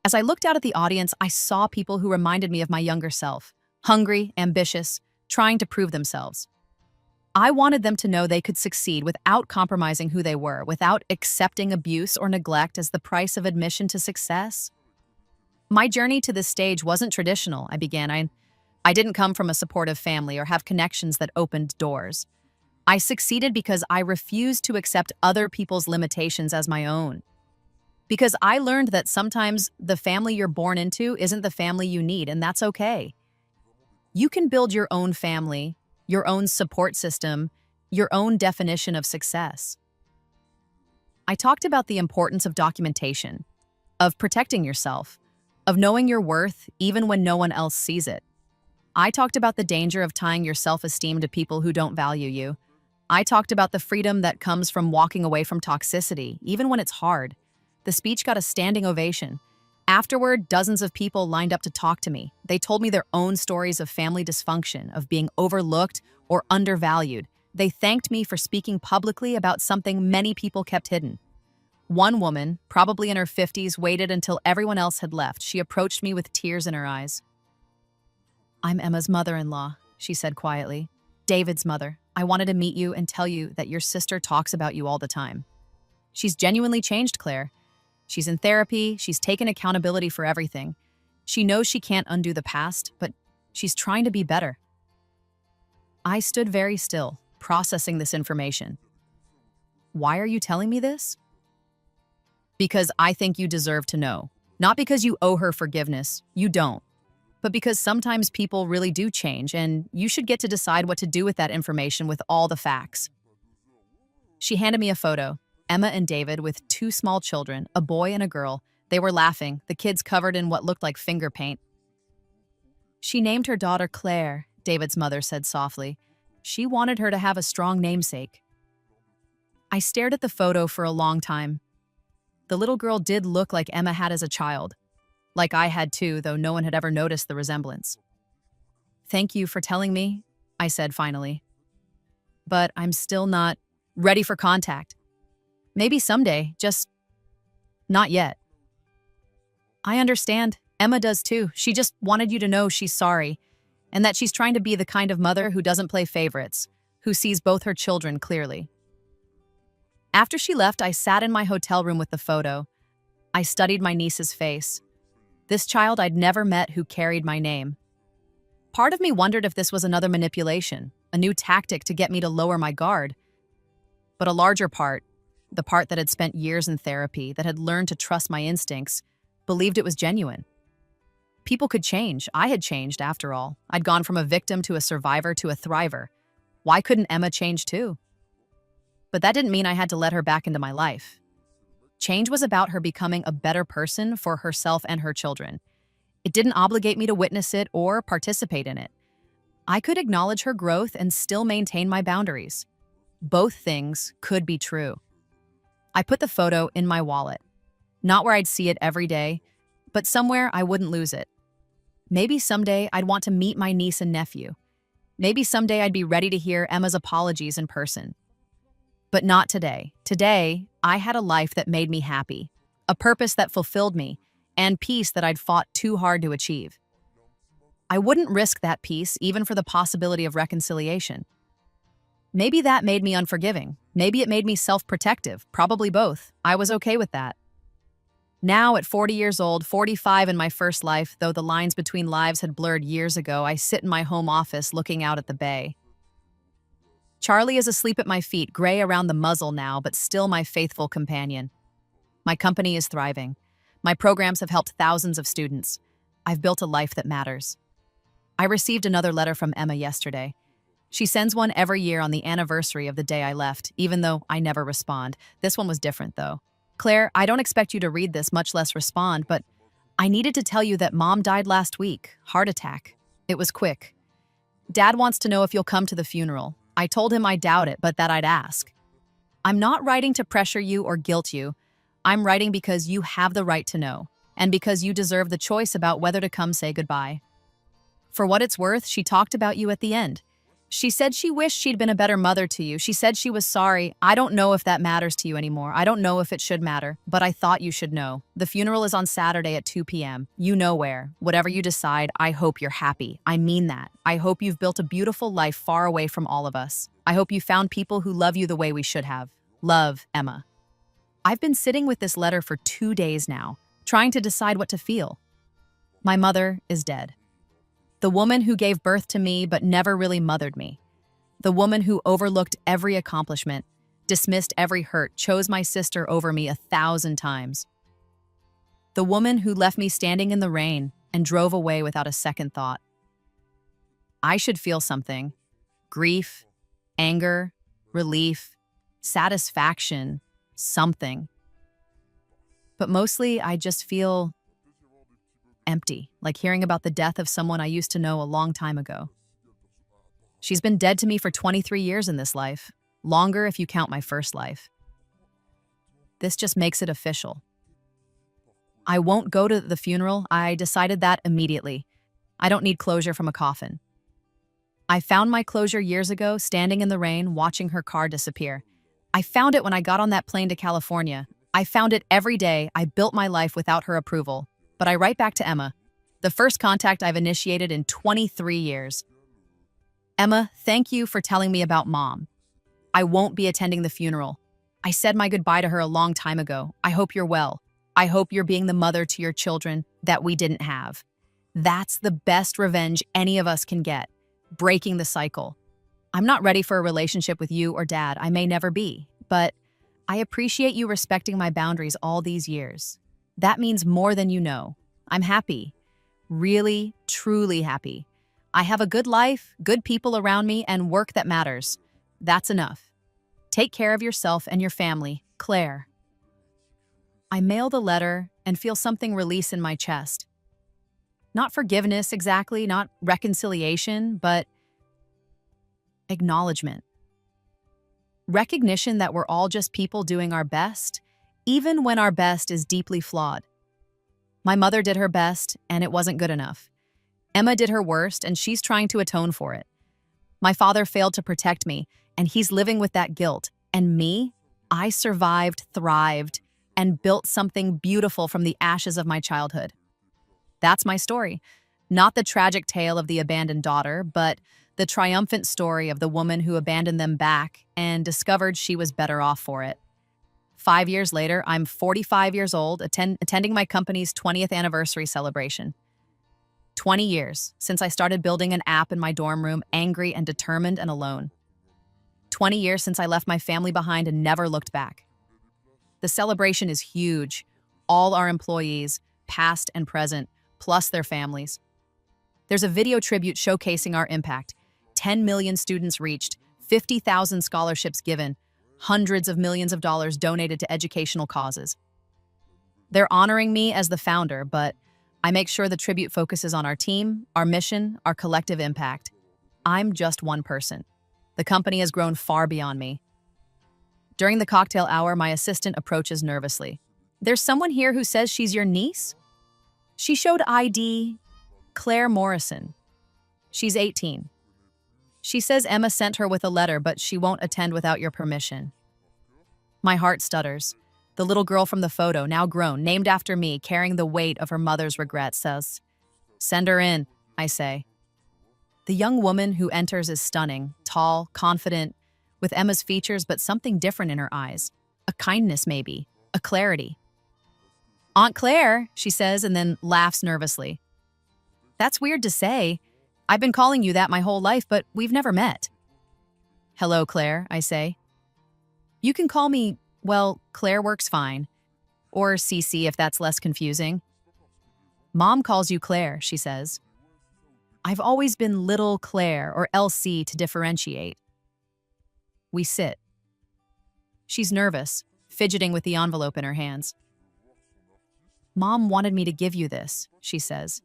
As I looked out at the audience, I saw people who reminded me of my younger self, hungry, ambitious, trying to prove themselves. I wanted them to know they could succeed without compromising who they were, without accepting abuse or neglect as the price of admission to success. My journey to this stage wasn't traditional, I began. I didn't come from a supportive family or have connections that opened doors. I succeeded because I refused to accept other people's limitations as my own. Because I learned that sometimes the family you're born into isn't the family you need, and that's okay. You can build your own family, your own support system, your own definition of success. I talked about the importance of documentation, of protecting yourself, of knowing your worth even when no one else sees it. I talked about the danger of tying your self-esteem to people who don't value you. I talked about the freedom that comes from walking away from toxicity, even when it's hard. The speech got a standing ovation. Afterward, dozens of people lined up to talk to me. They told me their own stories of family dysfunction, of being overlooked or undervalued. They thanked me for speaking publicly about something many people kept hidden. One woman, probably in her 50s, waited until everyone else had left. She approached me with tears in her eyes. "I'm Emma's mother-in-law," she said quietly. "David's mother. I wanted to meet you and tell you that your sister talks about you all the time. She's genuinely changed, Claire. She's in therapy, she's taken accountability for everything. She knows she can't undo the past, but she's trying to be better." I stood very still, processing this information. "Why are you telling me this?" "Because I think you deserve to know. Not because you owe her forgiveness, you don't. But because sometimes people really do change, and you should get to decide what to do with that information with all the facts." She handed me a photo. Emma and David with two small children, a boy and a girl. They were laughing, the kids covered in what looked like finger paint. "She named her daughter Claire," David's mother said softly. "She wanted her to have a strong namesake." I stared at the photo for a long time. The little girl did look like Emma had as a child. Like I had too, though no one had ever noticed the resemblance. "Thank you for telling me," I said finally. "But I'm still not ready for contact. Maybe someday, just not yet." "I understand. Emma does too. She just wanted you to know she's sorry, and that she's trying to be the kind of mother who doesn't play favorites, who sees both her children clearly." After she left, I sat in my hotel room with the photo. I studied my niece's face. This child I'd never met who carried my name. Part of me wondered if this was another manipulation, a new tactic to get me to lower my guard. But a larger part, the part that had spent years in therapy, that had learned to trust my instincts, believed it was genuine. People could change. I had changed, after all. I'd gone from a victim to a survivor to a thriver. Why couldn't Emma change too? But that didn't mean I had to let her back into my life. Change was about her becoming a better person for herself and her children. It didn't obligate me to witness it or participate in it. I could acknowledge her growth and still maintain my boundaries. Both things could be true. I put the photo in my wallet. Not where I'd see it every day, but somewhere I wouldn't lose it. Maybe someday I'd want to meet my niece and nephew. Maybe someday I'd be ready to hear Emma's apologies in person. But not today. Today, I had a life that made me happy, a purpose that fulfilled me, and peace that I'd fought too hard to achieve. I wouldn't risk that peace even for the possibility of reconciliation. Maybe that made me unforgiving. Maybe it made me self-protective. Probably both. I was okay with that. Now, at 40 years old, 45 in my first life, though the lines between lives had blurred years ago, I sit in my home office looking out at the bay. Charlie is asleep at my feet, gray around the muzzle now, but still my faithful companion. My company is thriving. My programs have helped thousands of students. I've built a life that matters. I received another letter from Emma yesterday. She sends one every year on the anniversary of the day I left, even though I never respond. This one was different, though. "Claire, I don't expect you to read this, much less respond, but I needed to tell you that Mom died last week. Heart attack. It was quick. Dad wants to know if you'll come to the funeral. I told him I doubt it, but that I'd ask. I'm not writing to pressure you or guilt you. I'm writing because you have the right to know, and because you deserve the choice about whether to come say goodbye." For what it's worth, she talked about you at the end. She said she wished she'd been a better mother to you. She said she was sorry. I don't know if that matters to you anymore. I don't know if it should matter, but I thought you should know. The funeral is on Saturday at 2 p.m. You know where. Whatever you decide, I hope you're happy. I mean that. I hope you've built a beautiful life far away from all of us. I hope you found people who love you the way we should have. Love, Emma. I've been sitting with this letter for 2 days now, trying to decide what to feel. My mother is dead. The woman who gave birth to me but never really mothered me. The woman who overlooked every accomplishment, dismissed every hurt, chose my sister over me 1,000 times. The woman who left me standing in the rain and drove away without a second thought. I should feel something. Grief, anger, relief, satisfaction, something. But mostly I just feel empty, like hearing about the death of someone I used to know a long time ago. She's been dead to me for 23 years in this life, longer if you count my first life. This just makes it official. I won't go to the funeral. I decided that immediately. I don't need closure from a coffin. I found my closure years ago, standing in the rain, watching her car disappear. I found it when I got on that plane to California. I found it every day. I built my life without her approval. But I write back to Emma, the first contact I've initiated in 23 years. Emma, thank you for telling me about Mom. I won't be attending the funeral. I said my goodbye to her a long time ago. I hope you're well. I hope you're being the mother to your children that we didn't have. That's the best revenge any of us can get, breaking the cycle. I'm not ready for a relationship with you or Dad. I may never be, but I appreciate you respecting my boundaries all these years. That means more than you know. I'm happy. Really, truly happy. I have a good life, good people around me, and work that matters. That's enough. Take care of yourself and your family, Claire. I mail the letter and feel something release in my chest. Not forgiveness exactly, not reconciliation, but acknowledgement. Recognition that we're all just people doing our best, even when our best is deeply flawed. My mother did her best, and it wasn't good enough. Emma did her worst, and she's trying to atone for it. My father failed to protect me, and he's living with that guilt. And me, I survived, thrived, and built something beautiful from the ashes of my childhood. That's my story. Not the tragic tale of the abandoned daughter, but the triumphant story of the woman who abandoned them back and discovered she was better off for it. 5 years later, I'm 45 years old, attending my company's 20th anniversary celebration. 20 years since I started building an app in my dorm room, angry and determined and alone. 20 years since I left my family behind and never looked back. The celebration is huge. All our employees, past and present, plus their families. There's a video tribute showcasing our impact. 10 million students reached, 50,000 scholarships given, hundreds of millions of dollars donated to educational causes. They're honoring me as the founder, but I make sure the tribute focuses on our team, our mission, our collective impact. I'm just one person. The company has grown far beyond me. During the cocktail hour, my assistant approaches nervously. There's someone here who says she's your niece? She showed ID, Claire Morrison. She's 18. She says Emma sent her with a letter, but she won't attend without your permission. My heart stutters. The little girl from the photo, now grown, named after me, carrying the weight of her mother's regrets, says, "Send her in," I say. The young woman who enters is stunning, tall, confident, with Emma's features but something different in her eyes. A kindness maybe, a clarity. "Aunt Claire," she says, and then laughs nervously. "That's weird to say. I've been calling you that my whole life, but we've never met." "Hello, Claire," I say. "You can call me, well, Claire works fine. Or CC if that's less confusing." "Mom calls you Claire," she says. "I've always been little Claire or LC to differentiate." We sit. She's nervous, fidgeting with the envelope in her hands. "Mom wanted me to give you this," she says.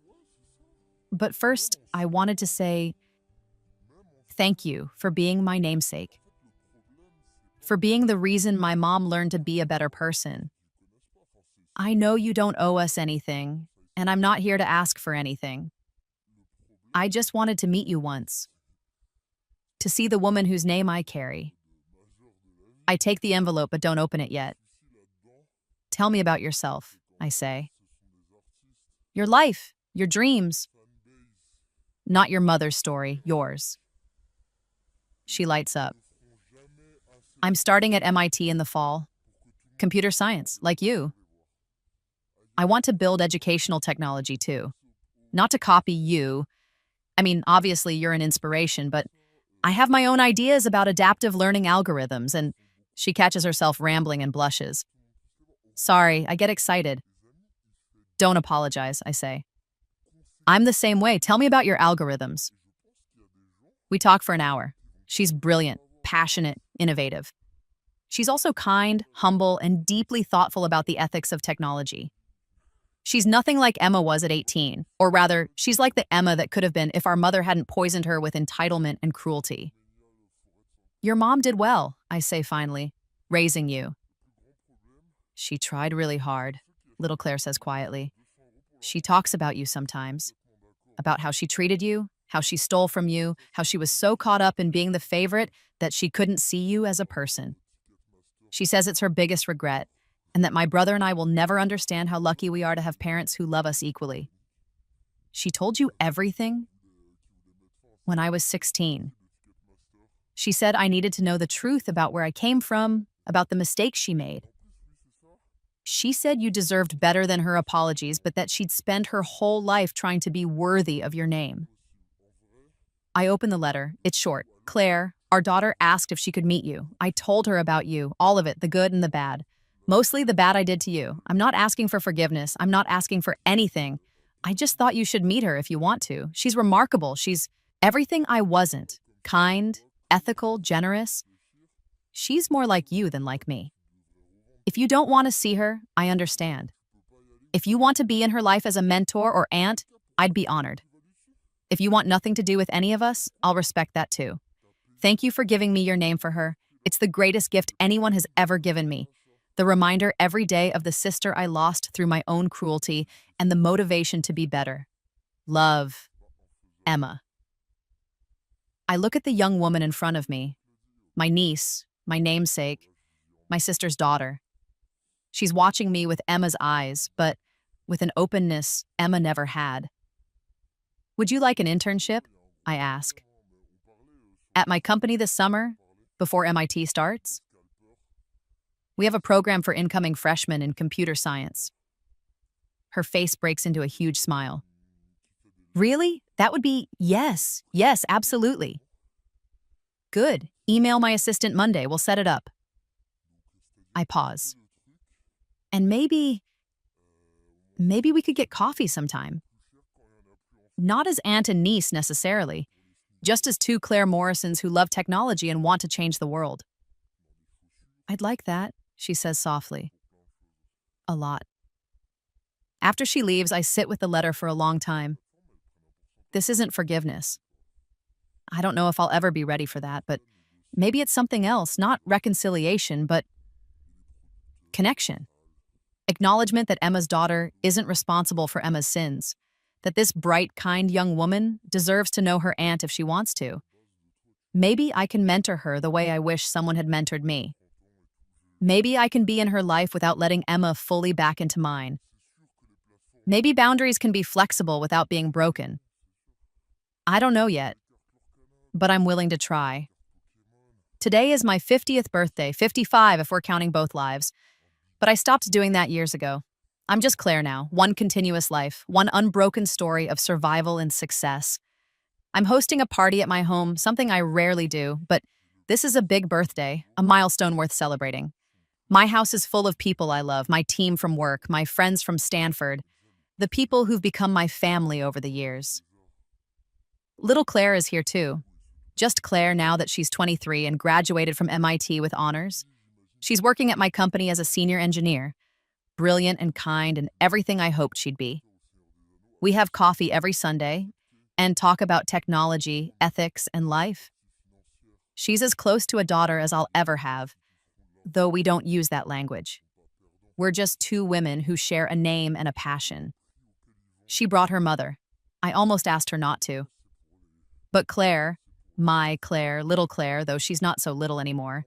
"But first, I wanted to say thank you for being my namesake, for being the reason my mom learned to be a better person. I know you don't owe us anything, and I'm not here to ask for anything. I just wanted to meet you once, to see the woman whose name I carry." I take the envelope but don't open it yet. "Tell me about yourself," I say. "Your life, your dreams." "Not your mother's story, yours." She lights up. "I'm starting at MIT in the fall. Computer science, like you. I want to build educational technology too. Not to copy you. I mean, obviously you're an inspiration, but I have my own ideas about adaptive learning algorithms, and she catches herself rambling and blushes. Sorry, I get excited. Don't apologize, I say. I'm the same way. Tell me about your algorithms. We talk for an hour. She's brilliant, passionate, innovative. She's also kind, humble, and deeply thoughtful about the ethics of technology. She's nothing like Emma was at 18, or rather, she's like the Emma that could have been if our mother hadn't poisoned her with entitlement and cruelty. Your mom did well, I say finally, raising you. She tried really hard, little Claire says quietly. She talks about you sometimes, about how she treated you, how she stole from you, how she was so caught up in being the favorite that she couldn't see you as a person. She says it's her biggest regret, and that my brother and I will never understand how lucky we are to have parents who love us equally. She told you everything? When I was 16. She said I needed to know the truth about where I came from, about the mistakes she made. She said you deserved better than her apologies, but that she'd spend her whole life trying to be worthy of your name. I open the letter. It's short. Claire, our daughter asked if she could meet you. I told her about you, all of it, the good and the bad. Mostly the bad I did to you. I'm not asking for forgiveness. I'm not asking for anything. I just thought you should meet her if you want to. She's remarkable. She's everything I wasn't. Kind, ethical, generous. She's more like you than like me. If you don't want to see her, I understand. If you want to be in her life as a mentor or aunt, I'd be honored. If you want nothing to do with any of us, I'll respect that too. Thank you for giving me your name for her. It's the greatest gift anyone has ever given me. The reminder every day of the sister I lost through my own cruelty and the motivation to be better. Love, Emma. I look at the young woman in front of me, my niece, my namesake, my sister's daughter. She's watching me with Emma's eyes, but with an openness Emma never had. Would you like an internship? I ask. At my company this summer, before MIT starts? We have a program for incoming freshmen in computer science. Her face breaks into a huge smile. Really? That would be, yes, absolutely. Good. Email my assistant Monday. We'll set it up. I pause. And maybe we could get coffee sometime. Not as aunt and niece necessarily, just as two Claire Morrisons who love technology and want to change the world. I'd like that, she says softly. A lot. After she leaves, I sit with the letter for a long time. This isn't forgiveness. I don't know if I'll ever be ready for that, but maybe it's something else, not reconciliation, but connection. Acknowledgement that Emma's daughter isn't responsible for Emma's sins, that this bright, kind young woman deserves to know her aunt if she wants to. Maybe I can mentor her the way I wish someone had mentored me. Maybe I can be in her life without letting Emma fully back into mine. Maybe boundaries can be flexible without being broken. I don't know yet, but I'm willing to try. Today is my 50th birthday, 55 if we're counting both lives, but I stopped doing that years ago. I'm just Claire now, one continuous life, one unbroken story of survival and success. I'm hosting a party at my home, something I rarely do, but this is a big birthday, a milestone worth celebrating. My house is full of people I love, my team from work, my friends from Stanford, the people who've become my family over the years. Little Claire is here too. Just Claire now that she's 23 and graduated from MIT with honors. She's working at my company as a senior engineer, brilliant and kind and everything I hoped she'd be. We have coffee every Sunday and talk about technology, ethics, and life. She's as close to a daughter as I'll ever have, though we don't use that language. We're just two women who share a name and a passion. She brought her mother. I almost asked her not to. But Claire, my Claire, little Claire, though she's not so little anymore,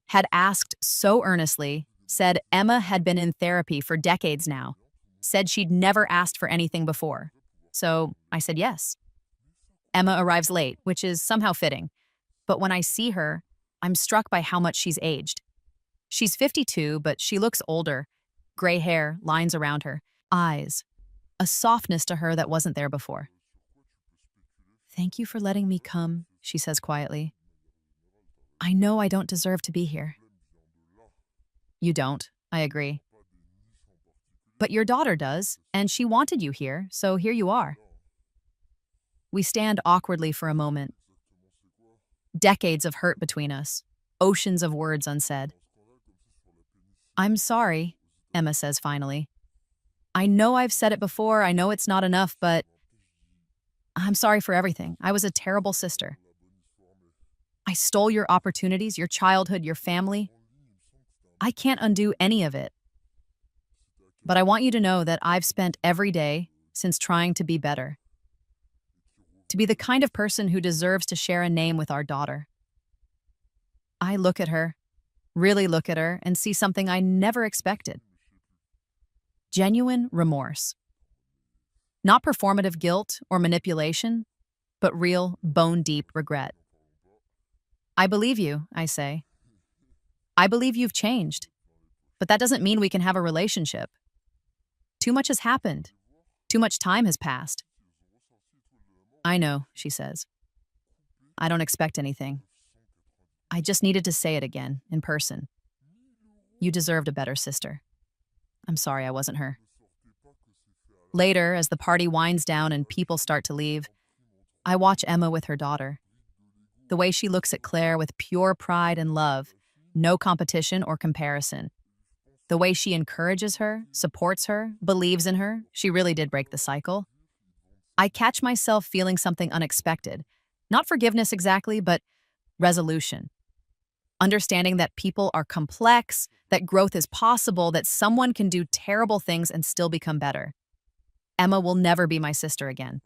had asked so earnestly, said Emma had been in therapy for decades now, said she'd never asked for anything before. So I said yes. Emma arrives late, which is somehow fitting. But when I see her, I'm struck by how much she's aged. She's 52, but she looks older. Gray hair, lines around her, eyes. a softness to her that wasn't there before. "Thank you for letting me come," she says quietly. "I know I don't deserve to be here." "You don't," I agree. "But your daughter does, and she wanted you here, so here you are." We stand awkwardly for a moment. Decades of hurt between us, oceans of words unsaid. "I'm sorry," Emma says finally. "I know I've said it before, I know it's not enough, but I'm sorry for everything. I was a terrible sister. I stole your opportunities, your childhood, your family. I can't undo any of it. But I want you to know that I've spent every day since trying to be better, to be the kind of person who deserves to share a name with our daughter." I look at her, really look at her, and see something I never expected. Genuine remorse. Not performative guilt or manipulation, but real, bone-deep regret. "I believe you," I say. "I believe you've changed. But that doesn't mean we can have a relationship. Too much has happened. Too much time has passed." "I know," she says. "I don't expect anything. I just needed to say it again, in person. You deserved a better sister. I'm sorry I wasn't her." Later, as the party winds down and people start to leave, I watch Emma with her daughter. The way she looks at Claire with pure pride and love, no competition or comparison. The way she encourages her, supports her, believes in her, she really did break the cycle. I catch myself feeling something unexpected. Not forgiveness exactly, but resolution. Understanding that people are complex, that growth is possible, that someone can do terrible things and still become better. Emma will never be my sister again.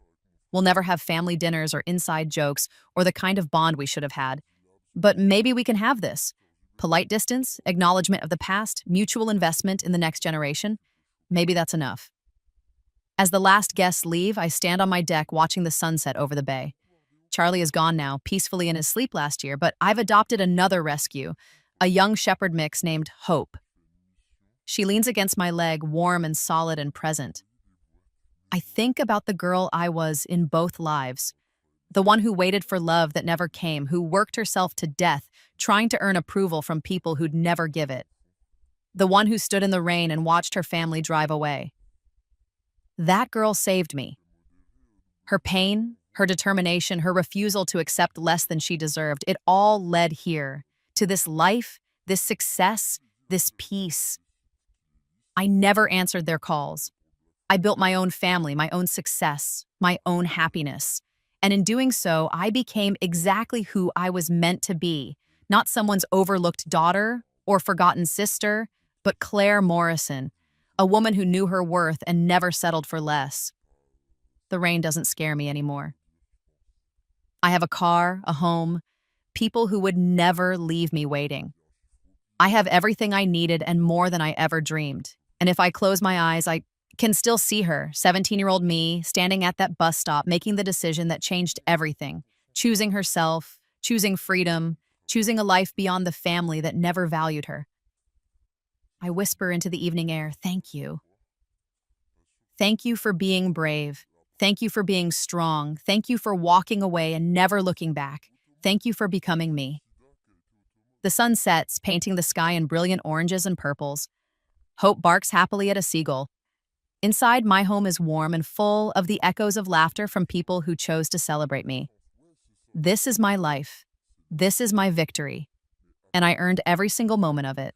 We'll never have family dinners or inside jokes or the kind of bond we should have had. But maybe we can have this. Polite distance, acknowledgement of the past, mutual investment in the next generation. Maybe that's enough. As the last guests leave, I stand on my deck watching the sunset over the bay. Charlie is gone now, peacefully in his sleep last year, but I've adopted another rescue, a young shepherd mix named Hope. She leans against my leg, warm and solid and present. I think about the girl I was in both lives, the one who waited for love that never came, who worked herself to death, trying to earn approval from people who'd never give it. The one who stood in the rain and watched her family drive away. That girl saved me. Her pain, her determination, her refusal to accept less than she deserved, it all led here, to this life, this success, this peace. I never answered their calls. I built my own family, my own success, my own happiness. And in doing so, I became exactly who I was meant to be, not someone's overlooked daughter or forgotten sister, but Claire Morrison, a woman who knew her worth and never settled for less. The rain doesn't scare me anymore. I have a car, a home, people who would never leave me waiting. I have everything I needed and more than I ever dreamed. And if I close my eyes, I can still see her, 17-year-old me, standing at that bus stop, making the decision that changed everything, choosing herself, choosing freedom, choosing a life beyond the family that never valued her. I whisper into the evening air, "Thank you. Thank you for being brave. Thank you for being strong. Thank you for walking away and never looking back. Thank you for becoming me." The sun sets, painting the sky in brilliant oranges and purples. Hope barks happily at a seagull. Inside, my home is warm and full of the echoes of laughter from people who chose to celebrate me. This is my life. This is my victory. And I earned every single moment of it.